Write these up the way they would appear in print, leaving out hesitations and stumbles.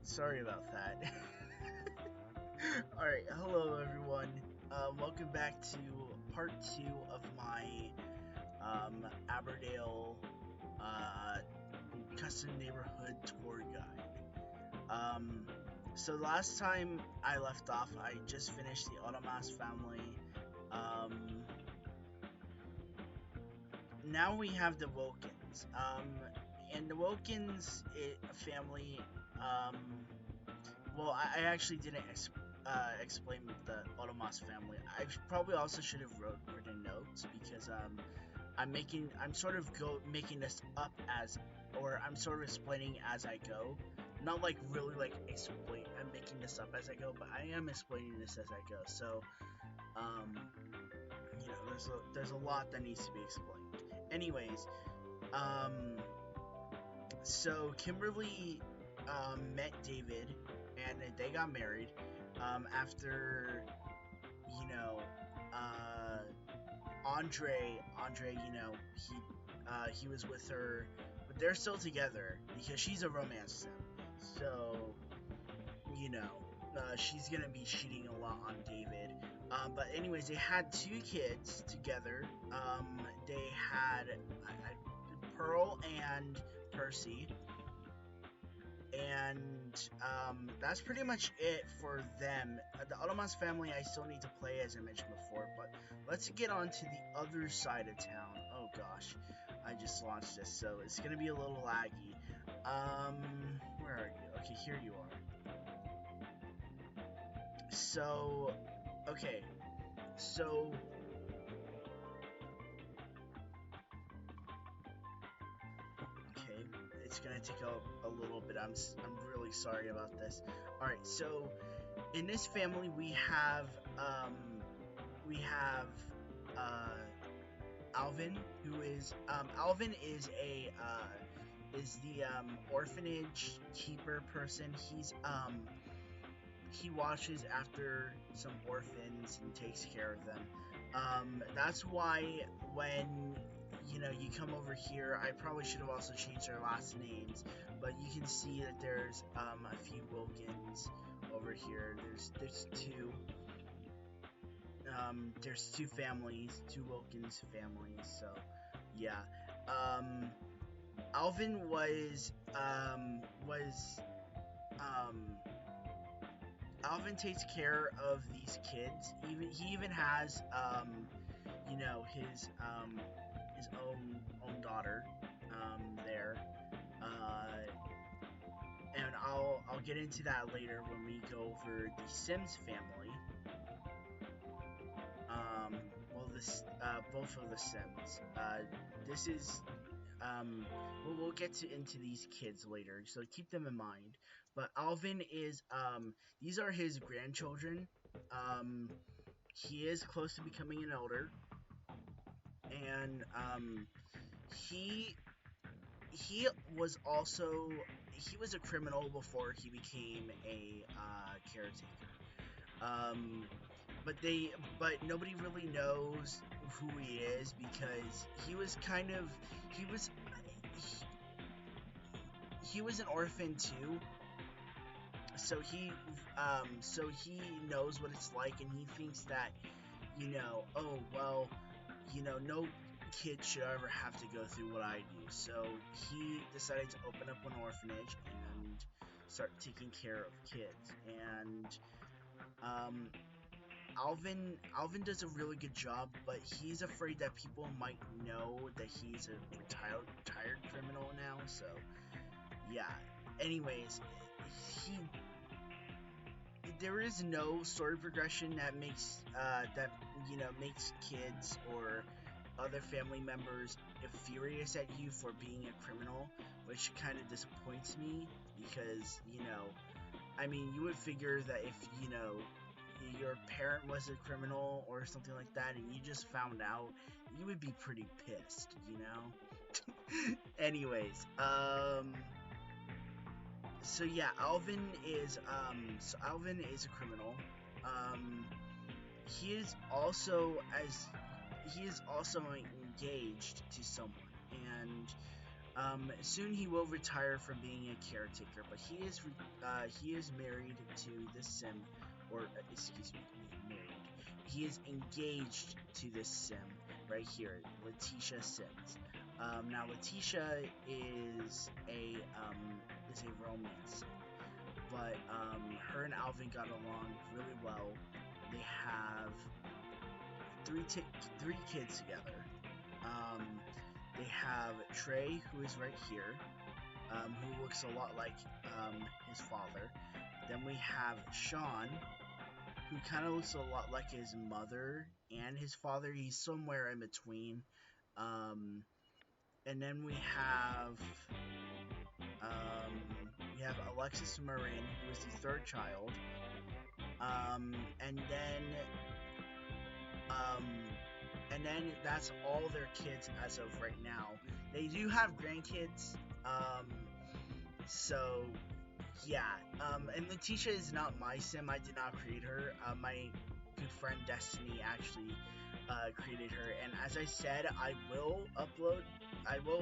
Sorry about that. Alright, hello everyone. Welcome back to part 2 of my Abordale uh, Custom Neighborhood Tour Guide. So last time I left off, I just finished the Automas family. Um, Now we have the Wilkins. And the Wilkins family, um, well, I actually didn't explain the Otomas family. I probably also should have written notes because I'm sort of making this up or I'm sort of explaining as I go. Not like really like explain. I'm making this up as I go, but I am explaining this as I go. So um, there's a lot that needs to be explained. Anyways, um, so Kimberly met David and they got married after you know uh, Andre he was with her, but they're still together because she's a romance sim. So you know she's gonna be cheating a lot on David. But anyways, they had two kids together. They had Pearl and Percy, and that's pretty much it for them. The Automas family I still need to play, as I mentioned before, but let's get on to the other side of town. Oh gosh, I just launched this, so it's gonna be a little laggy. Where are you? Okay, here you are. So, okay, so okay, it's gonna take a little bit. I'm really sorry about this. All right, so in this family um we have uh Alvin, who is Alvin is the orphanage keeper person. He watches after some orphans and takes care of them. That's why when you come over here, I probably should have also changed their last names, but you can see that there's a few Wilkins over here. There's two families, two Wilkins families. So yeah, um, Alvin was um, Alvin takes care of these kids. He even has his own daughter there. Uh, and I'll get into that later when we go over the Sims family. Um, this both of the Sims. This is we'll get into these kids later, so keep them in mind. But Alvin is these are his grandchildren. Um, he is close to becoming an elder, and he he was also he was a criminal before he became a caretaker. Um, but nobody really knows who he is because he was kind of he was he was an orphan too, so he knows what it's like, and he thinks that oh well, no kid should ever have to go through what I do. So he decided to open up an orphanage and start taking care of kids. And um, Alvin does a really good job, but he's afraid that people might know that he's a retired criminal now. So yeah. Anyways, he there is no story progression that makes kids or other family members furious at you for being a criminal, which kind of disappoints me because I mean, you would figure that if your parent was a criminal or something like that and you just found out, you would be pretty pissed, Anyways, so yeah, Alvin is a criminal. Um he is also as he is also engaged to someone, and Soon he will retire from being a caretaker, but he is married to this sim, or excuse me, married. He is engaged to this sim right here, Letitia Sims. Now Letitia is a romance sim, but her and Alvin got along really well. They have three kids together. Um, they have Trey, who is right here, who looks a lot like his father. Then we have Sean, who kind of looks a lot like his mother and his father. He's somewhere in between. Um, and then we have Alexis Marin, who is the third child. And then um, and then that's all their kids as of right now. They do have grandkids. Um, so yeah. And Letitia is not my sim. I did not create her. My good friend Destiny actually created her. And as I said, I will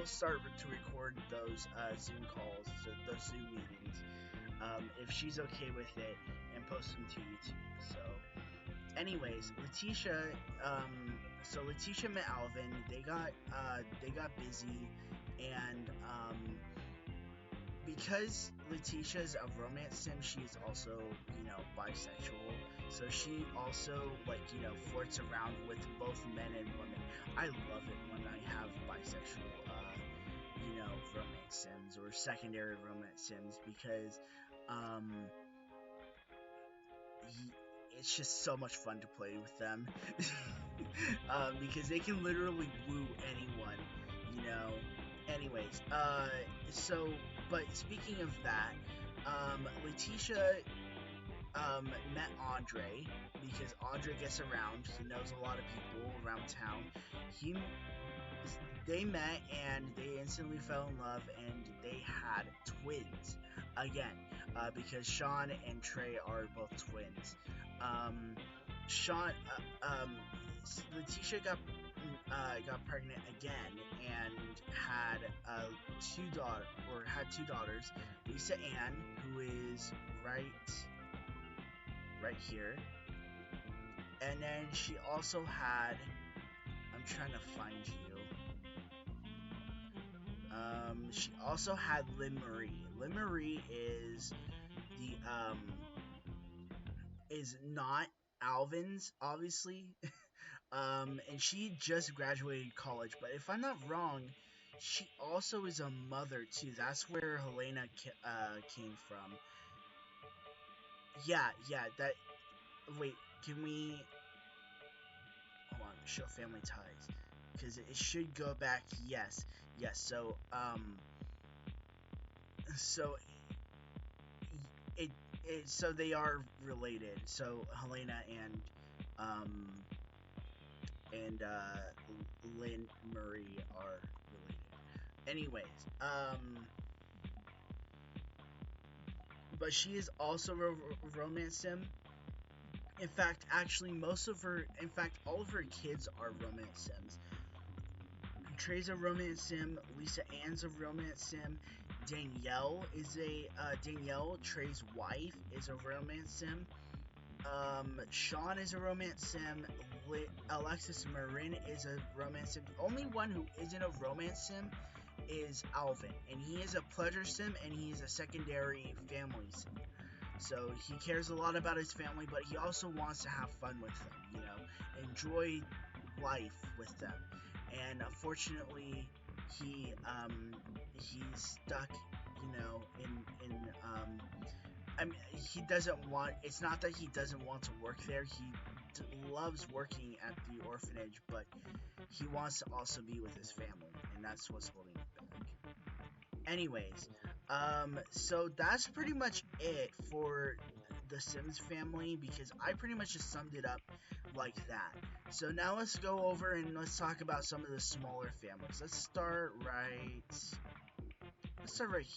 start to record those Zoom calls, those Zoom meetings, if she's okay with it, and post them to YouTube. So anyways, Letitia met Alvin. They got busy, and because Letitia's a romance sim, she's also bisexual. So she also flirts around with both men and women. I love it when I have bisexual romance sims or secondary romance sims because um it's just so much fun to play with them. Because they can literally woo anyone, you know. Anyways, but speaking of that, Letitia met Andre because Andre gets around. He knows a lot of people around town. He they met and they instantly fell in love and they had twins again, because Sean and Trey are both twins. Sean, Letitia got pregnant again and had two daughters, Lisa Ann, who is right here, and then she also had. I'm trying to find you. She also had Lynn Marie. Lynn Marie is not Alvin's, obviously. And she just graduated college, but if I'm not wrong, she also is a mother too. That's where Helena came from. Yeah. That. Wait, can we? Hold on. Show family ties, because it should go back. Yes. So so they are related. So Helena and Lynn Marie are related. Anyways, but she is also a romance sim. In fact, actually, all of her kids are romance sims. Trey's a romance sim. Lisa Ann's a romance sim. Danielle, Trey's wife, is a romance sim. Sean is a romance sim. Alexis Marin is a romance sim. The only one who isn't a romance sim is Alvin, and he is a pleasure sim, and he is a secondary family sim. So he cares a lot about his family, but he also wants to have fun with them, enjoy life with them. And unfortunately, he's stuck, I mean, he doesn't want. It's not that he doesn't want to work there. He loves working at the orphanage, but he wants to also be with his family, and that's what's holding him back. Anyways, so that's pretty much it for the Sims family, because I pretty much just summed it up like that. So now let's go over and let's talk about some of the smaller families. Let's start right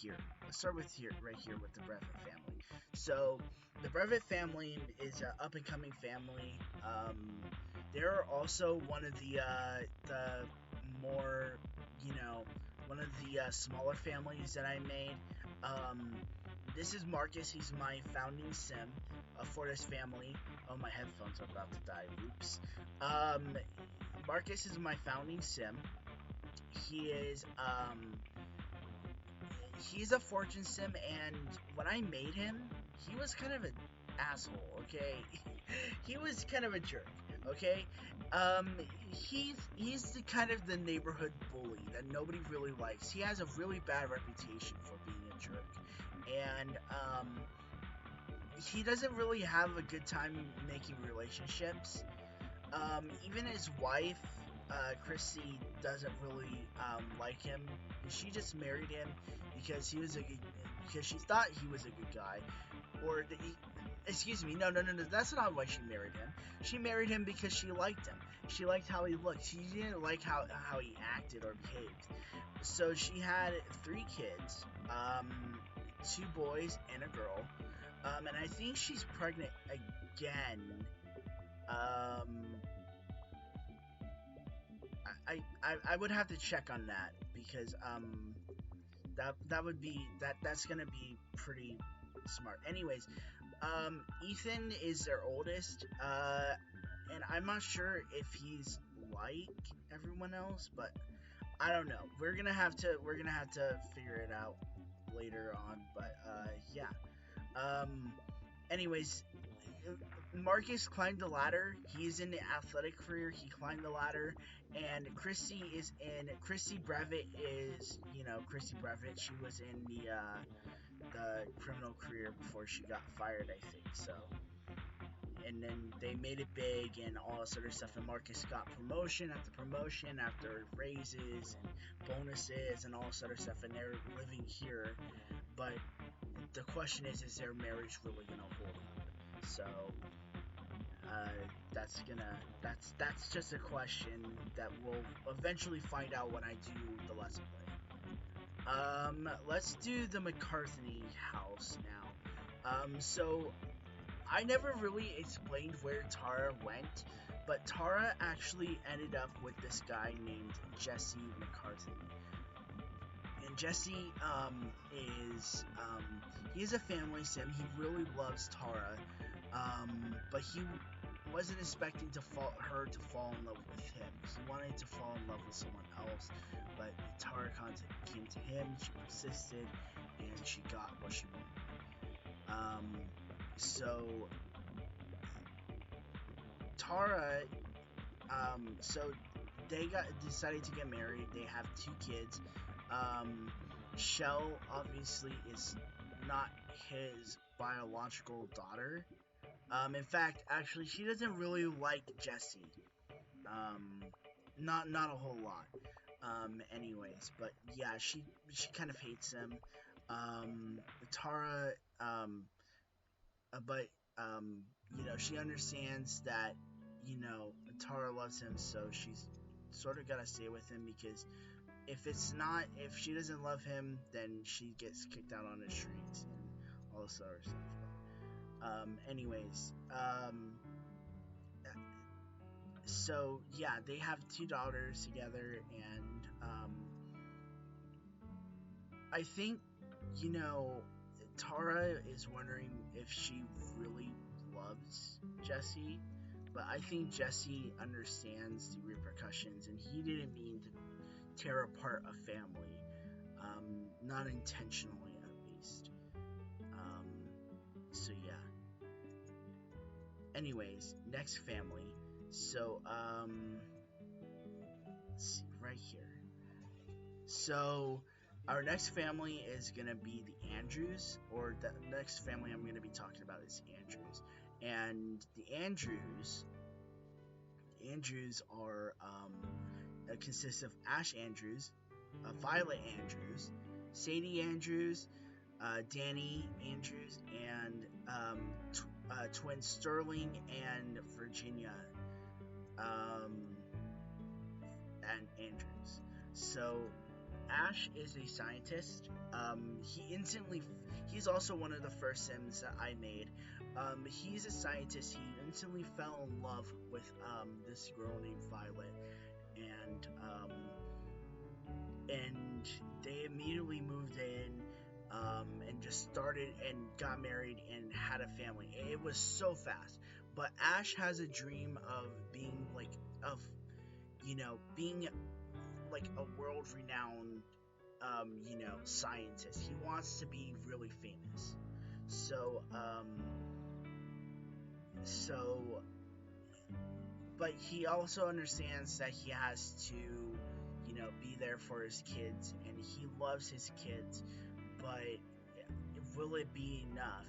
here. Let's start right here with the Brevet family. So the Brevet family is an up and coming family. They're also one of the more, one of the smaller families that I made. Um, this is Marcus. He's my founding sim for this family. Oh, my headphones are about to die. Oops. Marcus is my founding sim. He is he's a fortune sim, and when I made him, he was kind of an asshole. Okay, he was kind of a jerk. Okay, um, he's the kind of the neighborhood bully that nobody really likes. He has a really bad reputation for being a jerk, and he doesn't really have a good time making relationships. Even his wife, Chrissy, doesn't really like him. She just married him because because she thought he was a good guy, or excuse me, no. That's not why she married him. She married him because she liked him. She liked how he looked. She didn't like how he acted or behaved. So she had 3 kids, 2 boys and a girl, and I think she's pregnant again. Um, I would have to check on that because that would be that's gonna be pretty smart. Anyways, Ethan is their oldest, and I'm not sure if he's like everyone else, but I don't know. We're gonna have to figure it out later on. But yeah. Um, anyways, Marcus climbed the ladder. He's in the athletic career. He climbed the ladder, and Chrissy Brevet is Chrissy Brevet. She was in the criminal career before she got fired, I think. So, and then they made it big and all this other stuff. And Marcus got promotion after promotion after raises and bonuses and all this other stuff. And they're living here, but the question is their marriage really gonna hold up? So that's just a question that we'll eventually find out when I do the Let's Play. Let's do the McCarthy house now. So I never really explained where Tara went, but Tara actually ended up with this guy named Jesse McCarthy. And Jesse is he's a family sim. He really loves Tara, but he wasn't expecting her to fall in love with him. He wanted to fall in love with someone else, but Tara came to him. She persisted, and she got what she wanted. So Tara, so they decided to get married. They have 2 kids. Shell obviously is not his biological daughter. In fact, actually, she doesn't really like Jesse. Um, not a whole lot. Anyways, but yeah, she kind of hates him. Tara, but she understands that Tara loves him, so she's sort of gotta stay with him because if she doesn't love him, then she gets kicked out on the streets and all this other stuff. Anyways, so yeah, they have 2 daughters together, and I think Tara is wondering if she really loves Jesse, but I think Jesse understands the repercussions, and he didn't mean to tear apart a family, not intentionally at least. So yeah. Anyways, next family. So let's see right here. So our next family is gonna be the Andrews, or the next family I'm gonna be talking about is the Andrews. And the Andrews are consists of Ash Andrews, Violet Andrews, Sadie Andrews, Danny Andrews, and twins Sterling and Virginia and Andrews. So Ash is a scientist. He's also one of the first Sims that I made. He's a scientist. He instantly fell in love with this girl named Violet, and immediately moved in, and just started and got married and had a family. It was so fast. But Ash has a dream of being like, of, being like a world renowned, scientist. He wants to be really famous. So, so, but he also understands that he has to, be there for his kids, and he loves his kids, but will it be enough,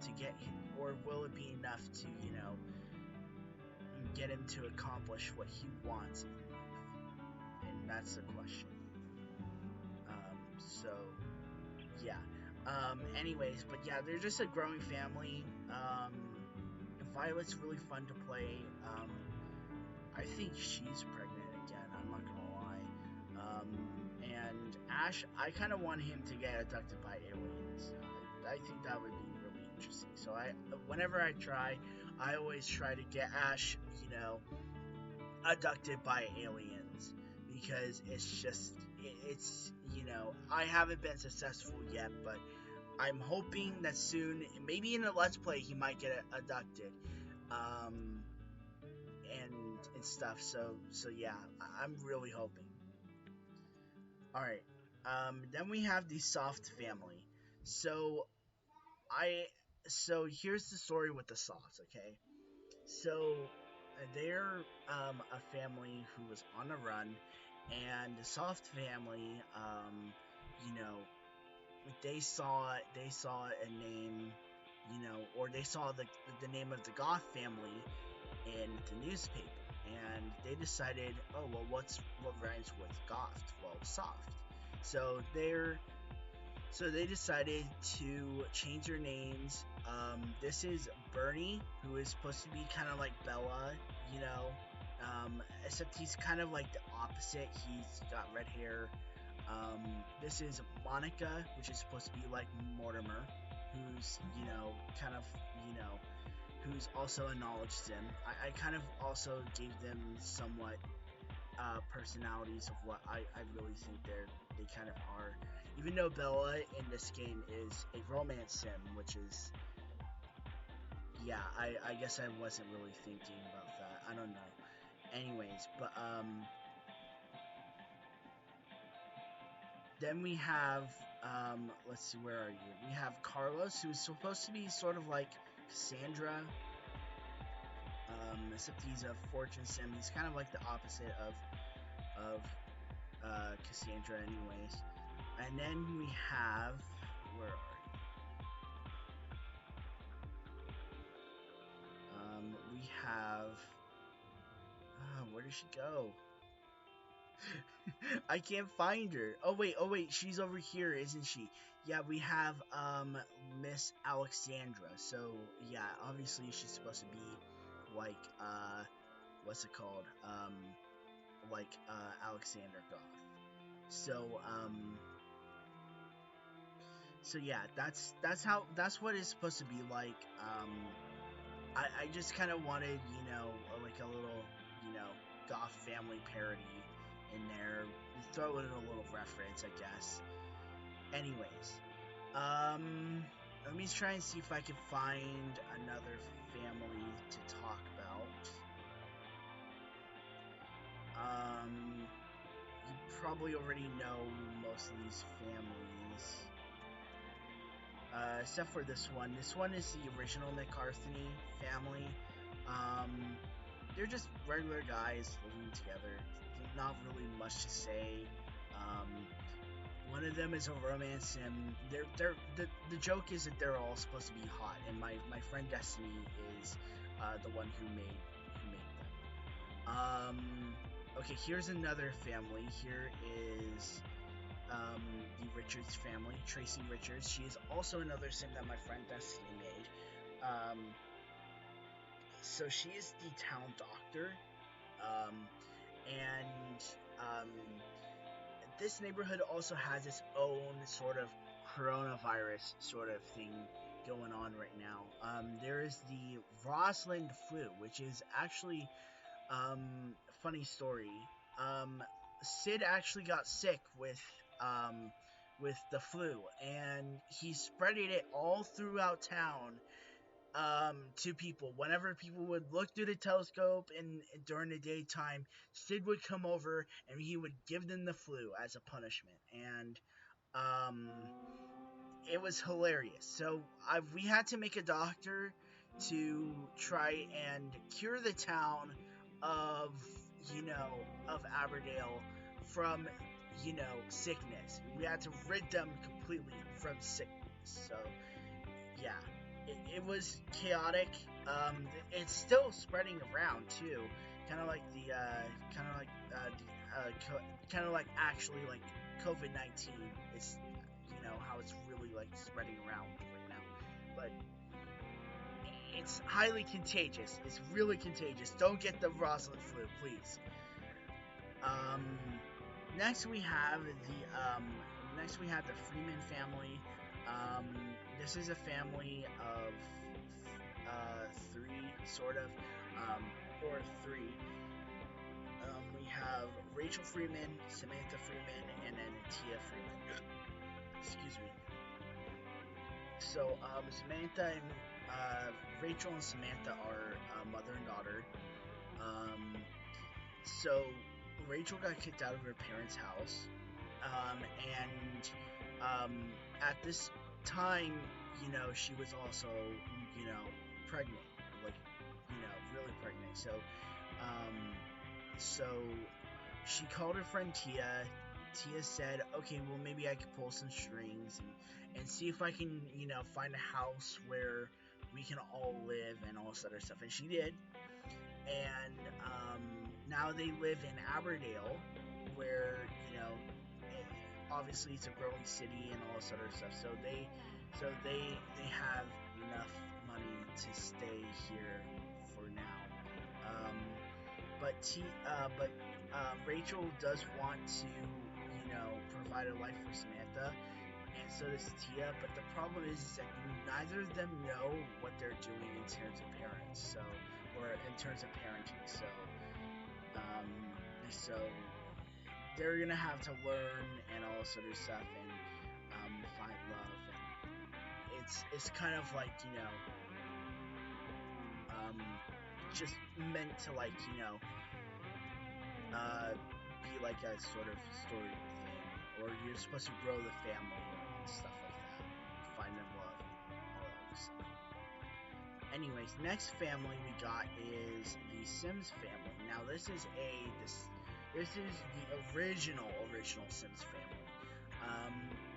to get him, or will it be enough to, get him to accomplish what he wants in life? And that's the question. So, yeah. Anyways, but yeah, they're just a growing family. Violet's really fun to play. I think she's pregnant again. I'm not gonna lie. And Ash, I kind of want him to get abducted by aliens. I think that would be really interesting. So whenever I try, I always try to get Ash, abducted by aliens, because it's I haven't been successful yet, but I'm hoping that soon, maybe in a let's play, he might get abducted, um, and stuff. So yeah, I'm really hoping. All right. Then we have the Soft family. So I so here's the story with the Softs. Okay. So they're a family who was on a run, and the Soft family, you know, they saw a name, or they saw the name of the Goth family in the newspaper, and they decided, oh well, what rhymes with Goth? Well, soft. So they decided to change their names. This is Bernie, who is supposed to be kind of like Bella, you know, except he's kind of like the opposite. He's got red hair. This is Monica, which is supposed to be like Mortimer, who's, kind of, you know, who's also a knowledge sim. I kind of also gave them somewhat personalities of what I really think they kind of are. Even though Bella in this game is a romance sim, which is, yeah, I guess I wasn't really thinking about that. I don't know. Anyways, but then we have, let's see, where are you? We have Carlos, who's supposed to be sort of like Cassandra, except he's a fortune sim. He's kind of like the opposite of Cassandra, anyways. And then we have, where are you? We have, where did she go? I can't find her. Oh wait, she's over here, isn't she? Yeah, we have Miss Alexandra. So yeah, obviously she's supposed to be like what's it called? Like Alexander Goth. So so yeah, that's what it's supposed to be like. I just kind of wanted, like a little, Goth family parody in there. Throw in a little reference, I guess. Anyways, let me try and see if I can find another family to talk about. You probably already know most of these families. Except for this one. This one is the original McCarthy family. Um, they're just regular guys living together. Not really much to say. Um, one of them is a romance sim. The joke is that they're all supposed to be hot, and my friend Destiny is the one who made them. Okay, here's another family. Here is the Richards family, Tracy Richards. She is also another sim that my friend Destiny made. So she is the town doctor, and this neighborhood also has its own sort of coronavirus sort of thing going on right now. There is the Roslyn flu, which is actually funny story. Sid actually got sick with with the flu, and he spreaded it all throughout town, to people. Whenever people would look through the telescope and during the daytime, Sid would come over and he would give them the flu as a punishment, and um, it was hilarious. So we had to make a doctor to try and cure the town of of Aberdale from sickness. We had to rid them completely from sickness. So yeah, it was chaotic. It's still spreading around too, kind of like kind of like actually like COVID-19. It's how it's really like spreading around right now, but it's highly contagious. It's really contagious. Don't get the Rosalind flu, please. Um, next we have the Freeman family. Um, this is a family of three, sort of, or three. We have Rachel Freeman, Samantha Freeman, and then Tia Freeman. Excuse me. So, Samantha and Rachel and Samantha are mother and daughter. Um, so Rachel got kicked out of her parents' house, and at this time, she was also, pregnant, like, really pregnant. So she called her friend Tia. Tia said, "Okay, well maybe I could pull some strings and see if I can, find a house where we can all live and all this other stuff." And she did. And now they live in Aberdale, where obviously it's a growing city and all this other stuff. So they have enough money to stay here for now. Um, but Rachel does want to provide a life for Samantha, and so does Tia. But the problem is that neither of them know what they're doing in terms of parents. Or in terms of parenting. So they're gonna have to learn and all this other stuff, and find love, and it's kind of like just meant to like be like a sort of story thing, or you're supposed to grow the family and stuff like that, find them love and all that stuff. Anyways, next family we got is the Sims family. Now this is the original Sims family.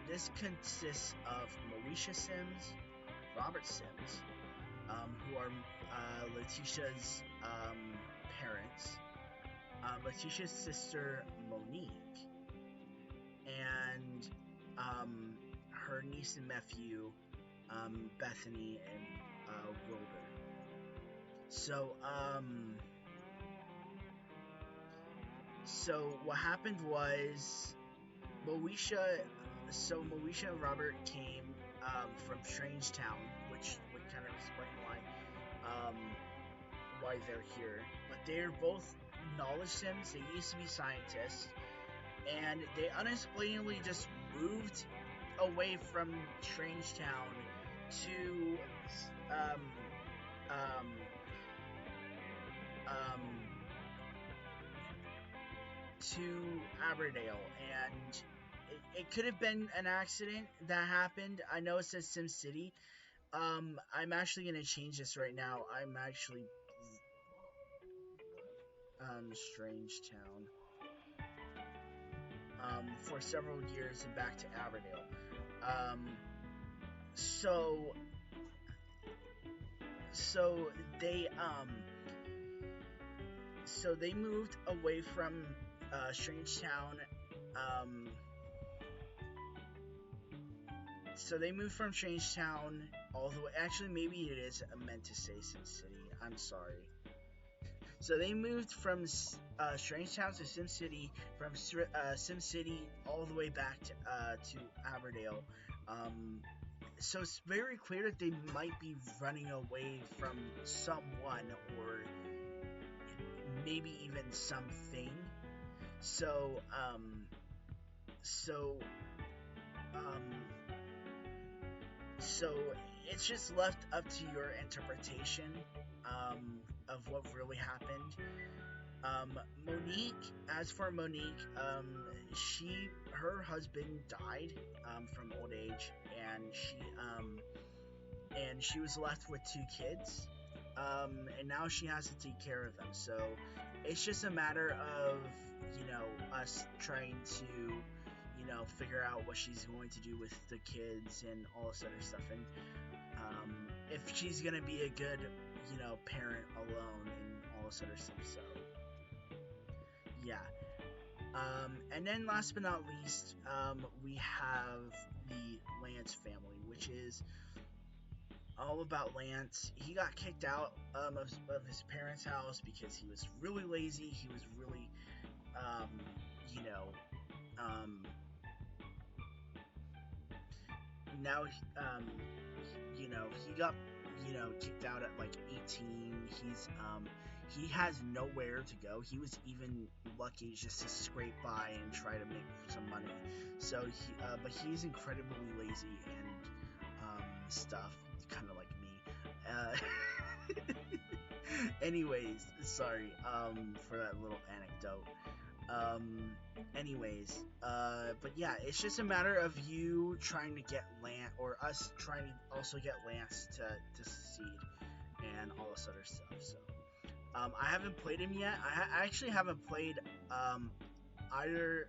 This consists of Moesha Sims, Robert Sims, who are Letitia's parents, Letitia's sister Monique, and her niece and nephew Bethany and Wilbur. So what happened was Moesha and Robert came from Strange Town, which would kind of explain why they're here. But they're both knowledge sims. They used to be scientists, and they unexplainably just moved away from Strange Town to to Aberdale, and it could have been an accident that happened. I know it says Sim City. I'm actually gonna change this right now. I'm actually Strange Town for several years and back to Aberdale. So they they moved away from Strange Town. So they moved from Strange Town all the way. Actually, maybe it is meant to say Sim City. I'm sorry. So they moved from Strange Town to Sim City, from Sim City all the way back to Aberdale. So it's very clear that they might be running away from someone, or maybe even something. So So um, so it's just left up to your interpretation of what really happened. Um, Monique, as for Monique, her husband died from old age, and she was left with two kids, and now she has to take care of them. So it's just a matter of us trying to figure out what she's going to do with the kids and all this other stuff, and if she's gonna be a good parent alone and all this other stuff. So yeah. And then last but not least, we have the Lance family, which is all about Lance. He got kicked out of his parents' house because he was really lazy. He was really, um, you know, um, now, he got, kicked out at like 18. He has nowhere to go. He was even lucky just to scrape by and try to make some money. So but he's incredibly lazy and stuff, kind of like me. Anyways, sorry for that little anecdote. But yeah, it's just a matter of you trying to get Lance, or us trying to also get Lance to succeed and all this other stuff. So I haven't played him yet. I actually haven't played either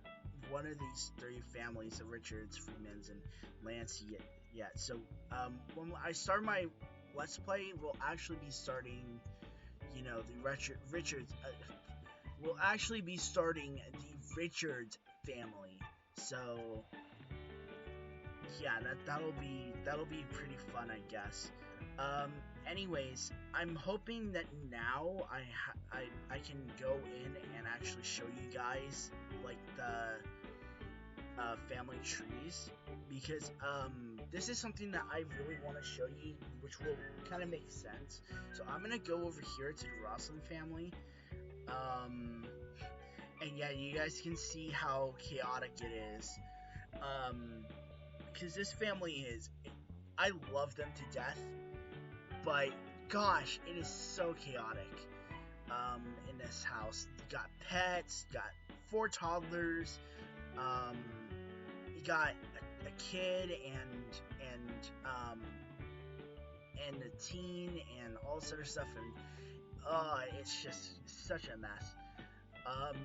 one of these three families, the Richards, Freemans, and Lance yet. So when I start my Let's Play, we'll actually be starting, the Richards. We'll actually be starting the Richards family. So yeah, that'll be pretty fun, I guess. Anyways, I'm hoping that now I can go in and actually show you guys like the family trees, because this is something that I really want to show you, which will kind of make sense. So I'm gonna go over here to the Roslin family. And yeah, you guys can see how chaotic it is. Because this family I love them to death, but gosh, it is so chaotic. In this house, you got pets, you got four toddlers, um, you got a kid and a teen and all sort of stuff, and it's just such a mess. Um,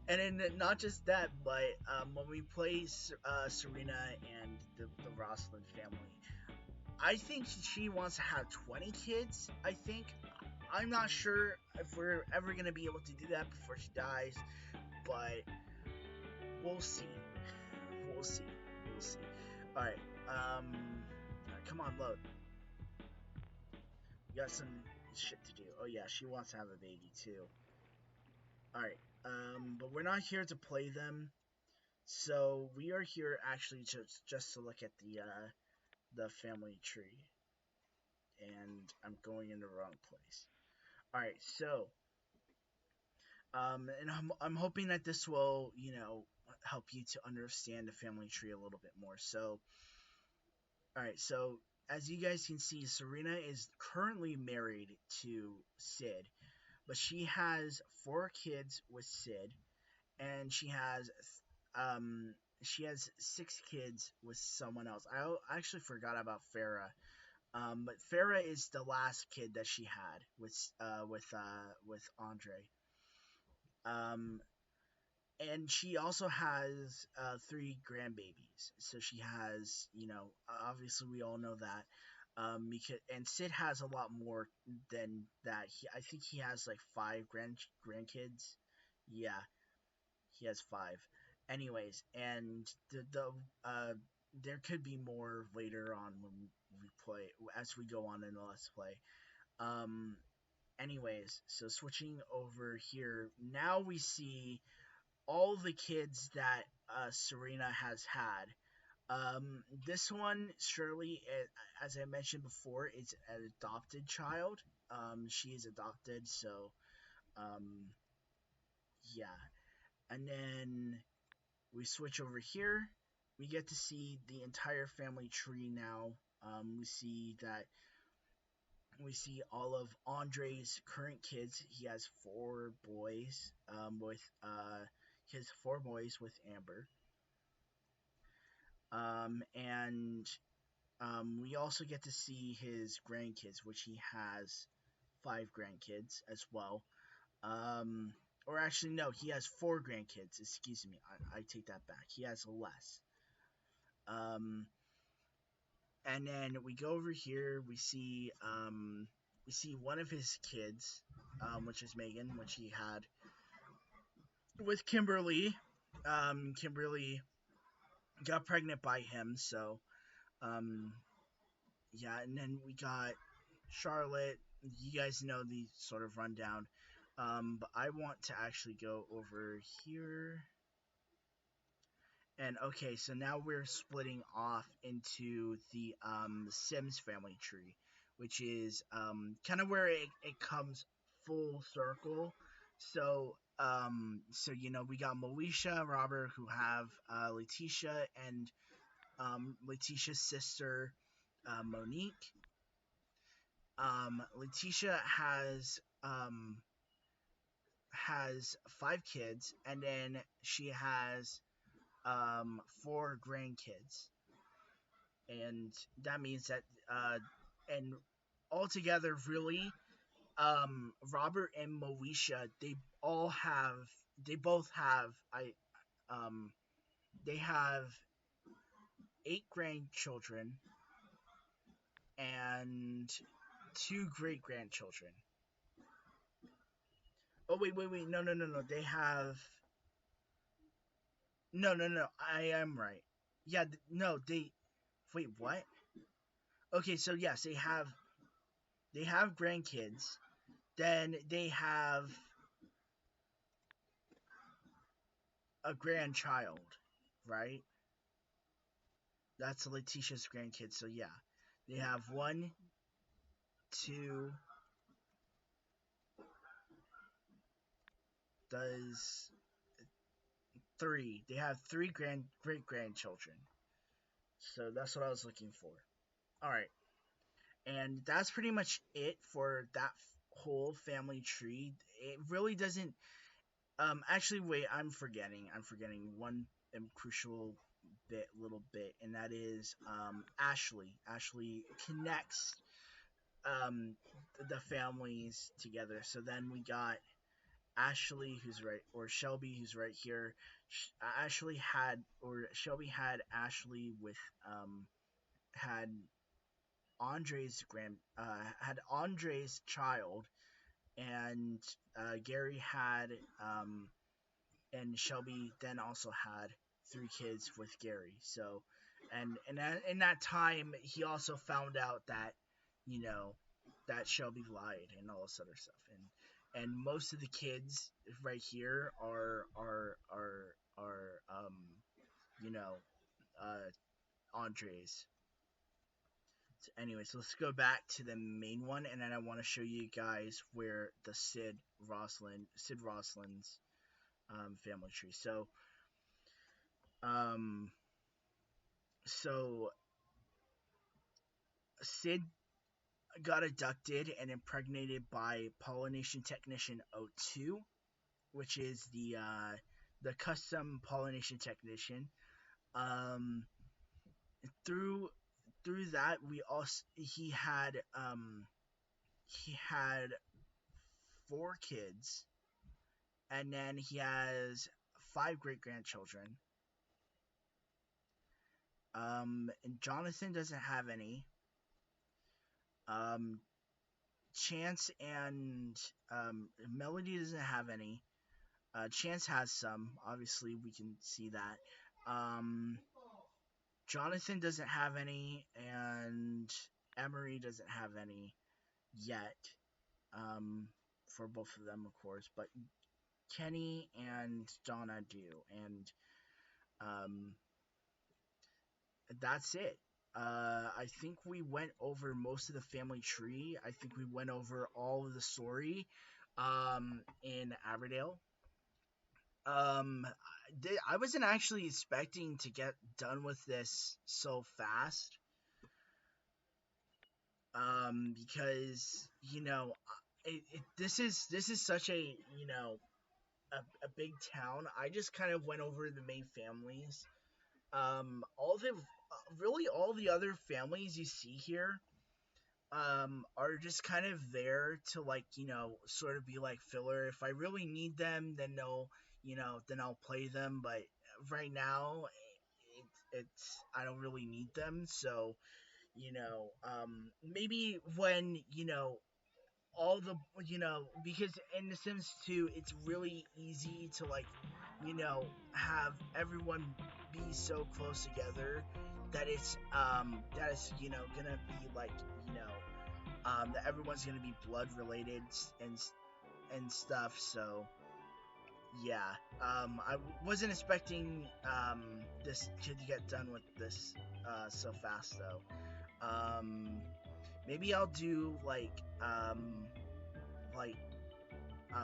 and then not just that, but when we play Serena and the Roslin family, I think she wants to have 20 kids. I think. I'm not sure if we're ever gonna be able to do that before she dies, but we'll see. We'll see. We'll see. All right. Come on, load. We got some shit to do. Oh yeah, she wants to have a baby too. All right. But we're not here to play them. So we are here actually just to look at the family tree, and I'm going in the wrong place. All right, so and I'm hoping that this will help you to understand the family tree a little bit more. So all right, so as you guys can see, Serena is currently married to Sid, but she has four kids with Sid, and um she has six kids with someone else. I actually forgot about Farah. But Farah is the last kid that she had with Andre. Um, and she also has three grandbabies. So she has, obviously we all know that. And Sid has a lot more than that. I think he has like five grandkids. Yeah, he has five. Anyways, and there could be more later on when we play, as we go on in the Let's Play. Um, anyways, so switching over here, now we see all the kids that Serena has had. This one, Shirley, as I mentioned before, is an adopted child. She is adopted, so yeah. And then We switch over here. We get to see the entire family tree now. We see that we see all of Andre's current kids. He has four boys. With his four boys with Amber. And we also get to see his grandkids, which he has five grandkids as well. Or actually, no, he has four grandkids. Excuse me, I take that back. He has less. Um, and then we go over here. We see one of his kids, which is Megan, which he had with Kimberly. Kimberly got pregnant by him, so um, yeah. And then we got Charlotte. You guys know the sort of rundown. But I want to actually go over here. And okay, so now we're splitting off into the Sims family tree, which is kind of where it comes full circle. So you know we got Moesha, Robert, who have Letitia and Letitia's sister Monique. Letitia has five kids, and then she has four grandkids, and that means that and altogether, really, Robert and Moesha, they both have um they have eight grandchildren and two great grandchildren. Oh wait, no, they have no, I am right. Yeah, no, they wait, what? Okay, so yes, they have grandkids. Then they have a grandchild, right? That's Letitia's grandkids. So yeah, they have one, two, does three. They have three great grandchildren. So that's what I was looking for. All right, and that's pretty much it for that whole family tree. It really doesn't. Actually, wait, I'm forgetting. I'm forgetting one crucial little bit, and that is Ashley. Ashley connects um the families together. So then we got Ashley, who's right, or Shelby, who's right here. Ashley had, or Shelby had Ashley with had had Andre's child, and Gary had and Shelby then also had three kids with Gary. So, and in that time, he also found out that, you know, that Shelby lied and all this other stuff. And most of the kids right here are you know Andres. So anyways, let's go back to the main one, and then I want to show you guys where the Sid Roslin's family tree. Um, so Sid got abducted and impregnated by pollination technician O2, which is the custom pollination technician. Um, through that, we also he had four kids, and then he has five great grandchildren. And Jonathan doesn't have any. Um, Chance and Melody doesn't have any. Chance has some. Obviously, we can see that. Um, Jonathan doesn't have any, and Emery doesn't have any yet. For both of them, of course, but Kenny and Donna do, and um, that's it. I think we went over most of the family tree. I think we went over all of the story in Abordale. Um, I wasn't actually expecting to get done with this so fast. Because this is such a a big town. I just kind of went over the main families. All the really all the other families you see here are just kind of there to, like, sort of be like filler. If I really need them, then then I'll play them. But right now, it's I don't really need them. So maybe when all the because in The Sims 2, it's really easy to, like, have everyone be so close together that it's gonna be like that everyone's gonna be blood related and stuff. So yeah, I wasn't expecting this to get done with this so fast though. Maybe I'll do like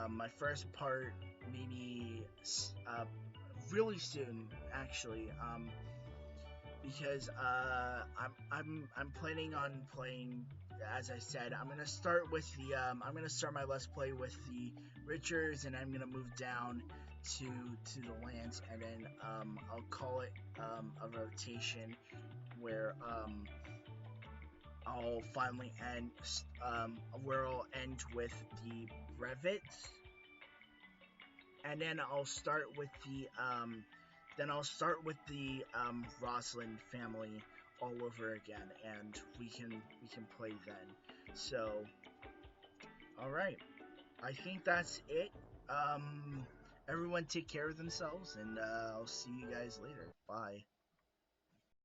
my first part maybe really soon, actually, because I'm planning on playing. As I said, I'm gonna start my let's play with the Richards, and I'm gonna move down to the lands, and then I'll call it a rotation where I'll finally end where I'll end with the Brevets, and then I'll start with the Roslyn family all over again, and we can play then. So, all right, I think that's it. Everyone take care of themselves, and I'll see you guys later. Bye.